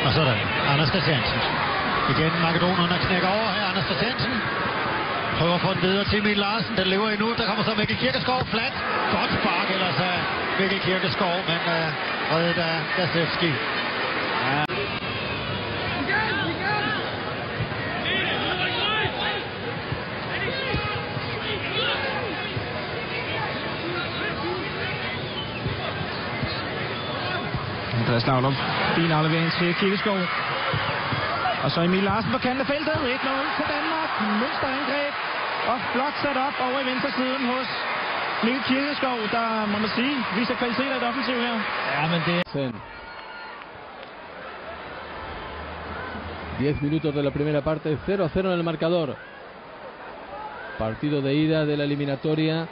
Og så er der Anders Christiansen. Igen makedonerne knækker over her. Anders Christiansen prøver at få den videre til Emil Larsen. Den lever endnu. Der kommer så Mikkel Kirkeskov. Flat. Godt spark ellers af Mikkel Kirkeskov, men reddet af Gazewski. Ja. Andreas Laudrup. Fin aflevering til Kirkeskov. Og så Emil Larsen på kanten af feltet. 1-0 til Danmark. Mønsterangreb. Og flot sat op over i venstre siden hos Mikkel Kirkeskov, der må man sige viser kvaliteter i det offensiv her. Ja, men det... 10 minutos de la primera parte, 0-0 en el marcador. Partido de ida de la eliminatoria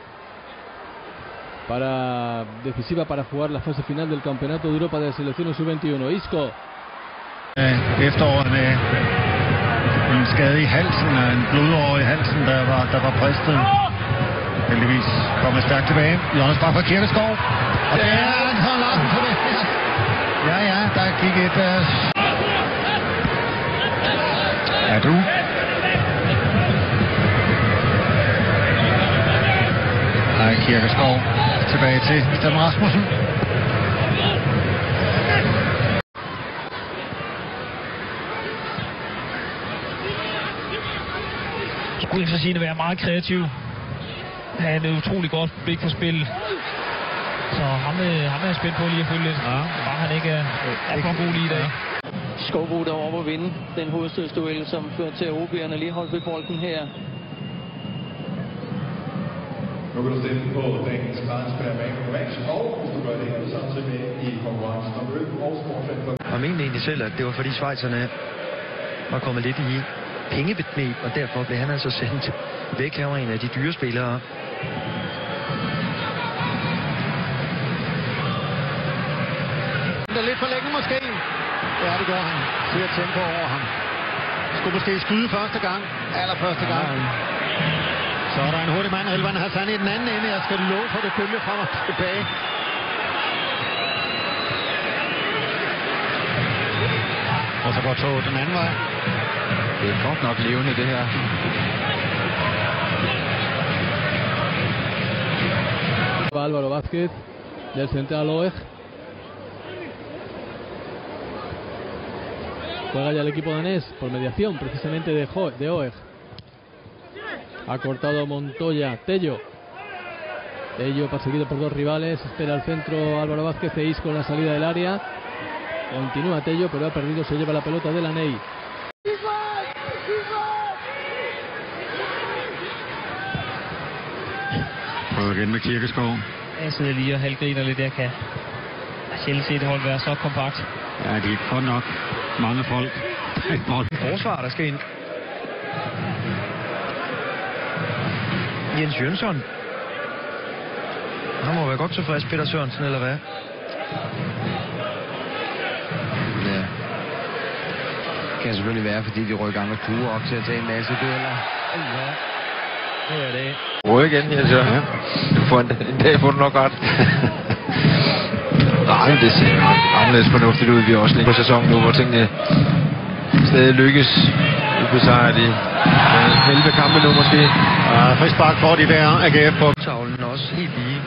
decisiva para jugar la fase final del Campeonato de Europa de Selecciones Sub-21. Isco. Efteråret med en skade i halsen og en blodåre i halsen, der var bristet. Heldigvis kommer stærkt tilbage. Jonas Bak fra Kirkeskov. Og det er en håndlappen på det her. Ja, der gik et... Er du? Nej, Kirkeskov tilbage til Steffen Rasmussen. Skulle ikke så sige at være meget kreativ. Han er utrolig godt blik for spillet. Så ham er jeg spændt på lige at følge lidt. Ja. Bare han ikke er for god lige i dag. Skovbo derovre at vinde den hovedstødsduel, som fører til OB'erne lige holdt ved bolden her. Nu kan du stemme på dagens transfer Man of the Match, og hvis du gør det her, samtidig med i konkurrencen om øl og sportsland. Og mente egentlig selv, at det var fordi schweizerne var kommet lidt i pengebekneb, og derfor blev han altså sendt væk. Her var en af de dyre spillere. Det er lidt for længe måske. Ja, det gør han. Ser tempo over ham. Skulle måske skyde første gang. Allerførste gang. Så er der en hurtig mand, Elvan Hassan i den anden ende. Jeg skal love for det bølge frem og tilbage. Og så går toget den anden vej. Det er godt nok levende, det her. Álvaro Vázquez del central Oeg. Juega ya el equipo danés por mediación precisamente de Oeg. Ha cortado Montoya. Tello perseguido por dos rivales. Espera el centro Álvaro Vázquez. Isco con la salida del área. Continúa Tello, pero ha perdido. Se lleva la pelota de Laney. Prøver igen med Kirkeskov. Jeg sidder lige og halvgriner lidt, jeg kan sjældent set hold være så kompakt. Ja, det er godt nok mange folk. Forsvar, der skal ind. Jens Jønsson. Han må være godt tilfreds, Peter Sørensen, eller hvad? Ja. Det kan selvfølgelig være, fordi de rykker andre klubber op til at tage en masse dueller. Ja. Det er det. Røg igen, Jens Jørgen. Ja. En dag får du nok ret. Nej, det ser anderledes fornuftigt ud. Vi er også lige på sæsonen nu, hvor tingene stadig lykkes. Ubesejret i 11 kampe nu måske. Ja, frispark for de der AGF på. Tavlen også helt lige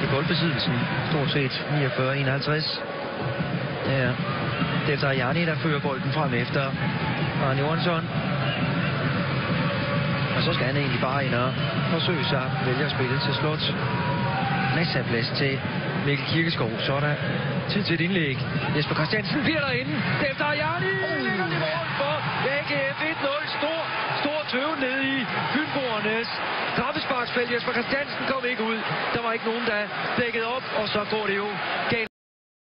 i boldbesiddelsen. Stort set 49-51. Ja, det er Jarni, der fører bolden frem efter Arne Johansson. Og så skal han egentlig bare ind og forsøge sig at vælge at spille til Slot. Masser af plads til Mikkel Kirkeskov. Så er der tid til et indlæg. Jesper Christiansen bliver derinde. Efter Jarni lægger det mål for AGF 1-0. Stor tøven ned i Fynboernes straffesparksfelt. Jesper Christiansen kom ikke ud. Der var ikke nogen, der dækkede op. Og så går det jo galt.